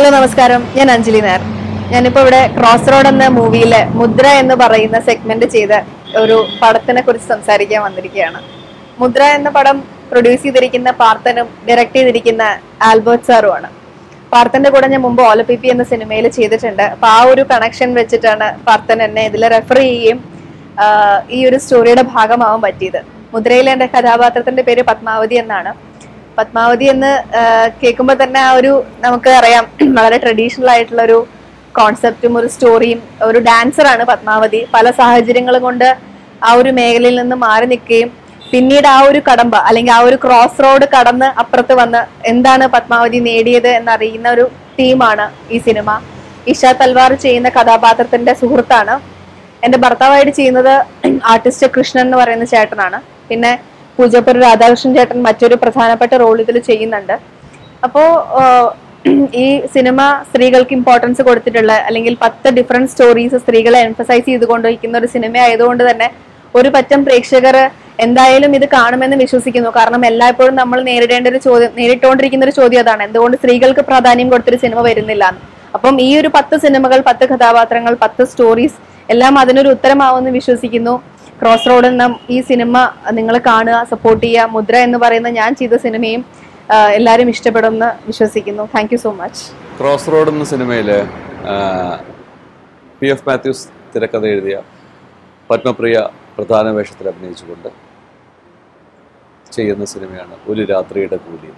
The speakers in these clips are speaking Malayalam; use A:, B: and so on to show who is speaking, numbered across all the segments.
A: ഹലോ നമസ്കാരം, ഞാൻ അഞ്ജലി നായർ. ഞാനിപ്പോൾ ഇവിടെ ക്രോസ് റോഡ് എന്ന മൂവിയിലെ മുദ്ര എന്ന് പറയുന്ന സെഗ്മെന്റ് ചെയ്ത ഒരു പടത്തിനെ കുറിച്ച് സംസാരിക്കാൻ വന്നിരിക്കുകയാണ്. മുദ്ര എന്ന പടം പ്രൊഡ്യൂസ് ചെയ്തിരിക്കുന്ന പാർത്തനും ഡയറക്ട് ചെയ്തിരിക്കുന്ന ആൽബർട്ട് സാറുമാണ്. പാർത്തന്റെ കൂടെ ഞാൻ മുമ്പ് ഓലപ്പിപ്പി എന്ന സിനിമയിൽ ചെയ്തിട്ടുണ്ട്. അപ്പൊ ആ ഒരു കണക്ഷൻ വെച്ചിട്ടാണ് പാർത്തൻ എന്നെ ഇതിൽ റെഫർ ചെയ്യുകയും ഈ ഒരു സ്റ്റോറിയുടെ ഭാഗമാവാൻ പറ്റിയത്. മുദ്രയിലെ എൻ്റെ കഥാപാത്രത്തിന്റെ പേര് പത്മാവതി എന്നാണ്. പത്മാവതി എന്ന് കേൾക്കുമ്പോൾ തന്നെ ആ ഒരു നമുക്ക് അറിയാം, വളരെ ട്രഡീഷണൽ ആയിട്ടുള്ള ഒരു കോൺസെപ്റ്റും ഒരു സ്റ്റോറിയും. ഒരു ഡാൻസറാണ് പത്മാവതി. പല സാഹചര്യങ്ങളും കൊണ്ട് ആ ഒരു മേഖലയിൽ നിന്ന് മാറി നിൽക്കുകയും പിന്നീട് ആ ഒരു കടമ്പ അല്ലെങ്കിൽ ആ ഒരു ക്രോസ് റോഡ് കടന്ന് അപ്പുറത്ത് വന്ന് എന്താണ് പത്മാവതി നേടിയത് എന്നറിയുന്ന ഒരു തീമാണ് ഈ സിനിമ. ഇഷ തൽവാർ ചെയ്യുന്ന കഥാപാത്രത്തിന്റെ സുഹൃത്താണ്. എൻ്റെ ഭർത്താവായിട്ട് ചെയ്യുന്നത് ആർട്ടിസ്റ്റ് കൃഷ്ണൻ എന്ന് പറയുന്ന ചേട്ടനാണ്. പിന്നെ പൂജപ്പുര രാധാകൃഷ്ണൻ ചേട്ടൻ മറ്റൊരു പ്രധാനപ്പെട്ട റോൾ ഇതിൽ ചെയ്യുന്നുണ്ട്. അപ്പോ ഈ സിനിമ സ്ത്രീകൾക്ക് ഇമ്പോർട്ടൻസ് കൊടുത്തിട്ടുള്ള അല്ലെങ്കിൽ 10 ഡിഫറെന്റ് സ്റ്റോറീസ് സ്ത്രീകളെ എംഫസൈസ് ചെയ്തുകൊണ്ടിരിക്കുന്ന ഒരു സിനിമ ആയതുകൊണ്ട് തന്നെ ഒരു പറ്റം പ്രേക്ഷകർ എന്തായാലും ഇത് കാണുമെന്ന് വിശ്വസിക്കുന്നു. കാരണം എല്ലായ്പ്പോഴും നമ്മൾ നേരിട്ടുകൊണ്ടിരിക്കുന്ന ഒരു ചോദ്യം അതാണ്, എന്തുകൊണ്ട് സ്ത്രീകൾക്ക് പ്രാധാന്യം കൊടുത്തൊരു സിനിമ വരുന്നില്ല എന്ന്. അപ്പം ഈ ഒരു 10 സിനിമകൾ, 10 കഥാപാത്രങ്ങൾ, 10 സ്റ്റോറീസ് എല്ലാം അതിനൊരു ഉത്തരമാവുമെന്ന് വിശ്വസിക്കുന്നു. ക്രോസ് റോഡ് എന്ന ഈ സിനിമ നിങ്ങൾ കാണുക, സപ്പോർട്ട് ചെയ്യുക. മുദ്ര എന്ന് പറയുന്ന ഞാൻ ചെയ്ത സിനിമയും എല്ലാവരും ഇഷ്ടപ്പെടുമെന്ന് വിശ്വസിക്കുന്നു. Thank you so much.
B: Cross road എന്ന സിനിമയിൽ PF മാത്യൂസ് തിരക്കഥ എഴുതിയ പത്മപ്രിയ പ്രധാന വേഷത്തിൽ അഭിനയിച്ചുകൊണ്ട് ചെയ്യുന്ന സിനിമയാണ് ഒരു രാത്രിയുടെ കൂലി.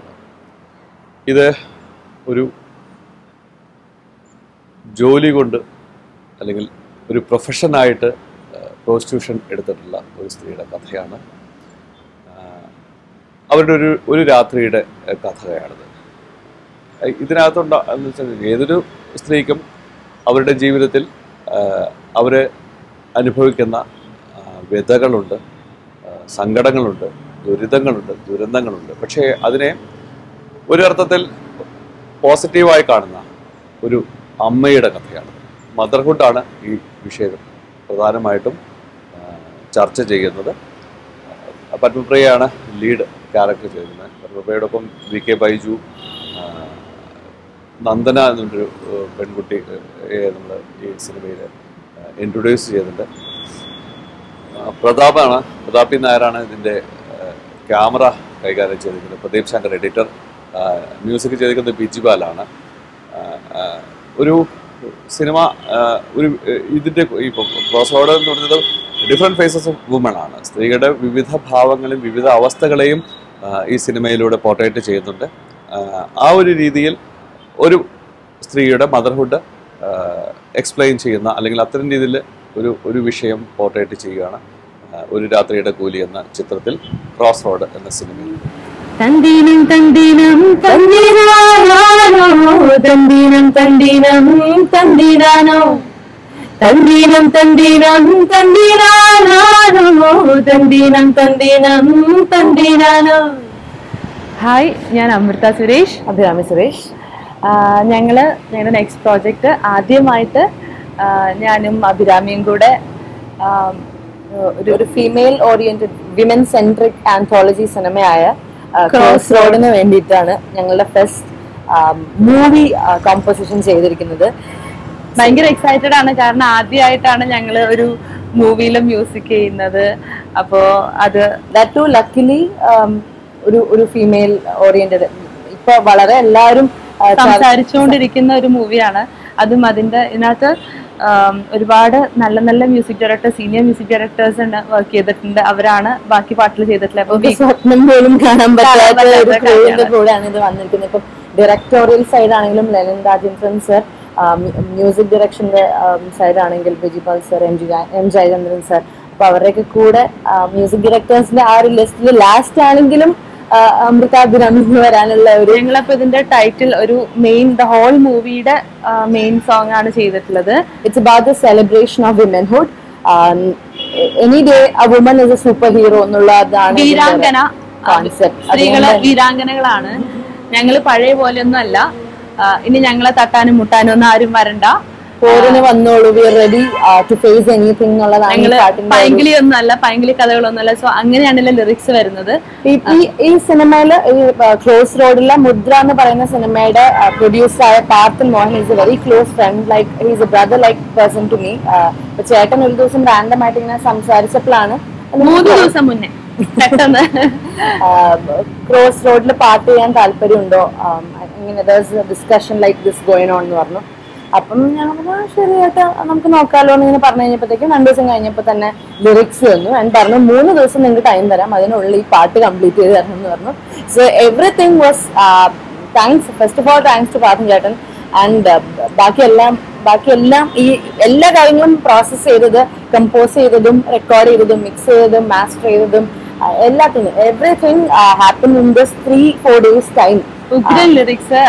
B: ഇത് ഒരു ജോലി കൊണ്ട് അല്ലെങ്കിൽ ഒരു പ്രൊഫഷനായിട്ട് പ്രോസ്റ്റിറ്റ്യൂഷൻ എടുത്തിട്ടുള്ള ഒരു സ്ത്രീയുടെ കഥയാണ്. അവരുടെ ഒരു രാത്രിയുടെ കഥയാണിത്. ഇതിനകത്തുണ്ടെന്ന് വെച്ചാൽ ഏതൊരു സ്ത്രീക്കും അവരുടെ ജീവിതത്തിൽ അവർ അനുഭവിക്കുന്ന വ്യതകളുണ്ട്, സങ്കടങ്ങളുണ്ട്, ദുരിതങ്ങളുണ്ട്, ദുരന്തങ്ങളുണ്ട്. പക്ഷേ അതിനെ ഒരർത്ഥത്തിൽ പോസിറ്റീവായി കാണുന്ന ഒരു അമ്മയുടെ കഥയാണ്. മദർഹുഡാണ് ഈ വിഷയം പ്രധാനമായിട്ടും ചർച്ച ചെയ്യുന്നത്. പത്മപ്രിയയാണ് ലീഡ് ക്യാരക്ടർ ചെയ്യുന്നത്. പത്മപ്രിയയോടൊപ്പം VK ബൈജു, നന്ദന എന്നൊരു പെൺകുട്ടി നമ്മൾ ഈ സിനിമയിൽ ഇൻട്രൊഡ്യൂസ് ചെയ്തിട്ടുണ്ട്. പ്രതാപി നായരാണ് ഇതിൻ്റെ ക്യാമറ കൈകാര്യം ചെയ്തിരിക്കുന്നത്. പ്രദീപ് ശങ്കർ എഡിറ്റർ. മ്യൂസിക് ചെയ്തിരിക്കുന്നത് ബിജിബാലാണ്. ഒരു സിനിമ ഇതിൻ്റെ ഇപ്പോൾ ക്രോസ് റോഡ് എന്ന് പറയുന്നത് ഡിഫറെൻറ്റ് ഫേസസ് ഓഫ് വുമൺ ആണ്. സ്ത്രീകളുടെ വിവിധ ഭാവങ്ങളെയും വിവിധ അവസ്ഥകളെയും ഈ സിനിമയിലൂടെ പോർട്രേറ്റ് ചെയ്യുന്നുണ്ട്. ആ ഒരു രീതിയിൽ ഒരു സ്ത്രീയുടെ മദർഹുഡ് എക്സ്പ്ലെയിൻ ചെയ്യുന്ന അല്ലെങ്കിൽ അത്തരം രീതിയിൽ ഒരു വിഷയം പോർട്രേറ്റ് ചെയ്യുകയാണ് ഒരു രാത്രിയുടെ കൂലി എന്ന ചിത്രത്തിൽ ക്രോസ് റോഡ് എന്ന സിനിമയിൽ.
C: തന്ദീനം തന്ദീനം തന്ദീനാനോ തന്ദീനം തന്ദീനം തന്ദീനാനോ തന്ദീനം തന്ദീനം തന്ദീനാനോ തന്ദീനം തന്ദീനം തന്ദീനാനോ. ഹായ്, ഞാൻ അമൃത സുരേഷ്, അഭിരാമി സുരേഷ്. ഞങ്ങളുടെ നെക്സ്റ്റ് പ്രോജക്റ്റ് ആദ്യമായിട്ട് ഞാനും അഭിരാമിയും കൂടെ ഒരു female oriented women centric anthology സിനിമയായ ക്രോസ് റോഡിന് വേണ്ടിയിട്ടാണ് ഞങ്ങളുടെ ഫസ്റ്റ് മൂവി കോമ്പോസിഷൻ ചെയ്തിരിക്കുന്നത്. ഭയങ്കര എക്സൈറ്റഡ് ആണ്, കാരണം ആദ്യമായിട്ടാണ് ഞങ്ങൾ ഒരു മൂവിയിലും മ്യൂസിക് ചെയ്യുന്നത്. അപ്പോ അത് ദാറ്റ് ടു ലക്കിലി ഒരു ഫീമെയിൽ ഓറിയന്റഡ് ഇപ്പൊ വളരെ എല്ലാവരും സംസാരിച്ചുകൊണ്ടിരിക്കുന്ന ഒരു മൂവിയാണ്. അതും ഇതിനകത്ത് ഒരുപാട് നല്ല നല്ല music directors, senior music directors work ചെയ്തിട്ടുണ്ട്. അവരാണ് ബാക്കി പാട്ടിൽ ചെയ്തിട്ടുള്ളത്. അപ്പൊ സ്വപ്നം പോലും കാണാൻ പറ്റാത്ത കൂടെയാണ് ഇത് വന്നിരിക്കുന്നത്. ഇപ്പം ഡയറക്ടോറിയൽ സൈഡ് ആണെങ്കിലും ലെനിൻ രാജേന്ദ്രൻ സർ, മ്യൂസിക് ഡയറക്ഷന്റെ സൈഡ് ആണെങ്കിൽ Bijibal sir, M Jayachandran sir. അപ്പൊ അവരുടെയൊക്കെ കൂടെ മ്യൂസിക് ഡയറക്ടേഴ്സിന്റെ ആ ഒരു ലിസ്റ്റിൽ ലാസ്റ്റ് ആണെങ്കിലും അമൃതാഭിരാമി വരാനുള്ള ഒരു ഞങ്ങളപ്പോ ഇതിന്റെ ടൈറ്റിൽ ഒരു ദ ഹോൾ മൂവിയുടെ മെയിൻ സോങ് ആണ് ചെയ്തിട്ടുള്ളത്. It's about the celebration of womanhood. Any day a woman is a super hero എന്നുള്ളതാണ് വീരാംഗന കോൺസെപ്റ്റ്. സ്ത്രീകള് വീരാംഗനകളാണ്. ഞങ്ങള് പഴയ പോലെയൊന്നും അല്ല. ഇനി ഞങ്ങളെ തട്ടാനും മുട്ടാനും ഒന്നും ആരും വരണ്ട. പോരിന് വന്നോളൂ, we are ready to face anything എന്നുള്ളതാണ് ഈ പാട്ടിന്റെ
D: പൈങ്കിളി ഒന്നല്ല, പൈങ്കിളി കഥകളൊന്നുമല്ല. സോ അങ്ങനെയാണല്ലോ ലിറിക്സ് വരുന്നത്.
C: ഈ സിനിമയില് ഈ ക്ലോസ് റോഡിലെ മുദ്ര എന്ന് പറയുന്ന സിനിമയുടെ പ്രൊഡ്യൂസറായ Parthan Mohan is a very close friend, like he's a brother like person to me. ചേട്ടൻ ഒരു ദിവസം റാൻഡം ആയിട്ട് ഇങ്ങനെ സംസാരിച്ചപ്പോഴാണ്
D: 3 ദിവസം മുന്നേ പെട്ടെന്ന്
C: ക്രോസ് റോഡിൽ പാട്ട് ചെയ്യാൻ താല്പര്യമുണ്ടോ, ഇങ്ങനെ discussion like this going on എന്ന് പറഞ്ഞു. അപ്പം ഞാൻ പറഞ്ഞു ശരി ചേട്ടാ നമുക്ക് നോക്കാമല്ലോ എന്ന് ഇങ്ങനെ പറഞ്ഞു കഴിഞ്ഞപ്പോഴത്തേക്കും 2 ദിവസം കഴിഞ്ഞപ്പോൾ തന്നെ ലിറിക്സ് വന്നു. ഞാൻ പറഞ്ഞു 3 ദിവസം നിങ്ങൾക്ക് ടൈം തരാം, അതിനുള്ളിൽ ഈ പാട്ട് കംപ്ലീറ്റ് ചെയ്ത് തരണം എന്ന് പറഞ്ഞു. So everything was thanks, first of all thanks to Parthan ചേട്ടൻ. ആൻഡ് ബാക്കിയെല്ലാം ഈ എല്ലാ കാര്യങ്ങളും പ്രോസസ് ചെയ്തത്, കമ്പോസ് ചെയ്തതും റെക്കോർഡ് ചെയ്തതും മിക്സ് ചെയ്തതും മാസ്റ്റർ ചെയ്തതും എല്ലാത്തിനും everything happen in this 3-4 days time.
D: ഉഗ്രൻ ലിറിക്സ്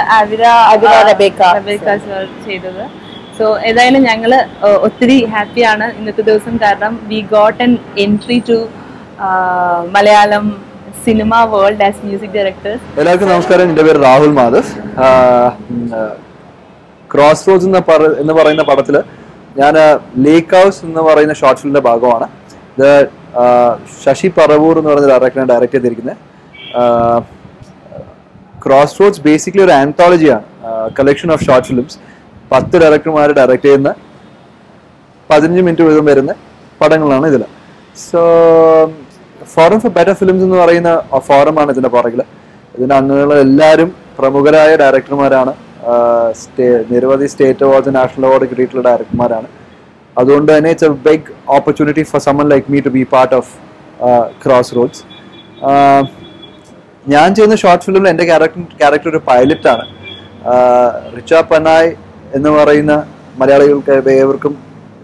D: റബേക്ക സർ ചെയ്തത്. സോ ഏതായാലും ഞങ്ങള് ഒത്തിരി ഹാപ്പിയാണ് ഇന്നത്തെ ദിവസം, കാരണം we got an entry to Malayalam cinema world as music directors.
E: എല്ലാവർക്കും നമസ്കാരം. എൻ്റെ പേര് രാഹുൽ മാധവ്. ക്രോസ് റോഡ്സ് എന്ന് പറയുന്ന പടത്തിൽ ഞാൻ ലേക്ക് ഹൗസ് എന്ന് പറയുന്ന ഷോർട്ട് ഫിലിമിന്റെ ഭാഗമാണ്. ഇത് ശശി പറവൂർ എന്ന് പറയുന്ന ഡയറക്ടറാണ് ഡയറക്റ്റ് ചെയ്തിരിക്കുന്നത്. ക്രോസ് റോഡ്സ് ബേസിക്കലി ഒരു ആന്തോളജിയാണ്, കളക്ഷൻ ഓഫ് ഷോർട്ട് ഫിലിംസ്. 10 ഡയറക്ടർമാർ ഡയറക്റ്റ് ചെയ്യുന്ന 15 മിനിറ്റ് വീതം വരുന്ന പടങ്ങളാണ് ഇതിൽ. So forum for better films എന്ന് പറയുന്ന ഫോറമാണ് ഇതിൻ്റെ പുറകിൽ. ഇതിൻ്റെ അംഗങ്ങൾ എല്ലാവരും പ്രമുഖരായ ഡയറക്ടർമാരാണ്. നിരവധി സ്റ്റേറ്റ് അവാർഡ്സ്, നാഷണൽ അവാർഡ് കിട്ടിയിട്ടുള്ള ഡയറക്ടർമാരാണ്. അതുകൊണ്ട് തന്നെ it's a big opportunity for someone like me to be part of Crossroads. ഞാൻ ചെയ്യുന്ന ഷോർട്ട് ഫിലിമിൽ എൻ്റെ ക്യാരക്ടർ ഒരു പൈലറ്റാണ്. റിച്ച പനായ് എന്ന് പറയുന്ന മലയാളികൾക്ക് ഏവർക്കും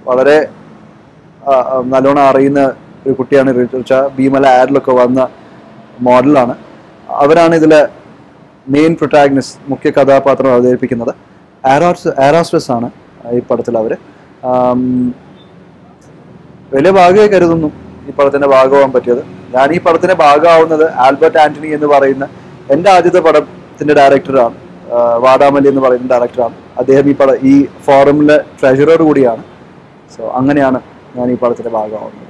E: വളരെ നല്ലോണം അറിയുന്ന ഒരു കുട്ടിയാണ് റിച്ച. ഭീമല ആഡിലൊക്കെ വന്ന മോഡലാണ്. അവരാണ് ഇതിലെ മെയിൻ പ്രൊട്ടാഗനിസ്റ്റ്, മുഖ്യ കഥാപാത്രം അവതരിപ്പിക്കുന്നത്. ആരോസ്റ്റസ് ആണ് ഈ പടത്തിൽ അവർ. വലിയ ഭാഗ്യമായി കരുതുന്നു ഈ പടത്തിന്റെ ഭാഗമാകാൻ പറ്റിയത്. ഞാൻ ഈ പടത്തിന്റെ ഭാഗമാവുന്നത് ആൽബർട്ട് ആന്റണി എന്ന് പറയുന്ന എൻ്റെ ആദ്യത്തെ പടത്തിന്റെ ഡയറക്ടറാണ്. വാടാമല്ലി എന്ന് പറയുന്ന ഡയറക്ടറാണ് അദ്ദേഹം. ഈ ഫോറമിലെ ട്രഷറർ കൂടിയാണ്. സോ അങ്ങനെയാണ് ഞാൻ ഈ പടത്തിന്റെ ഭാഗമാവുന്നത്.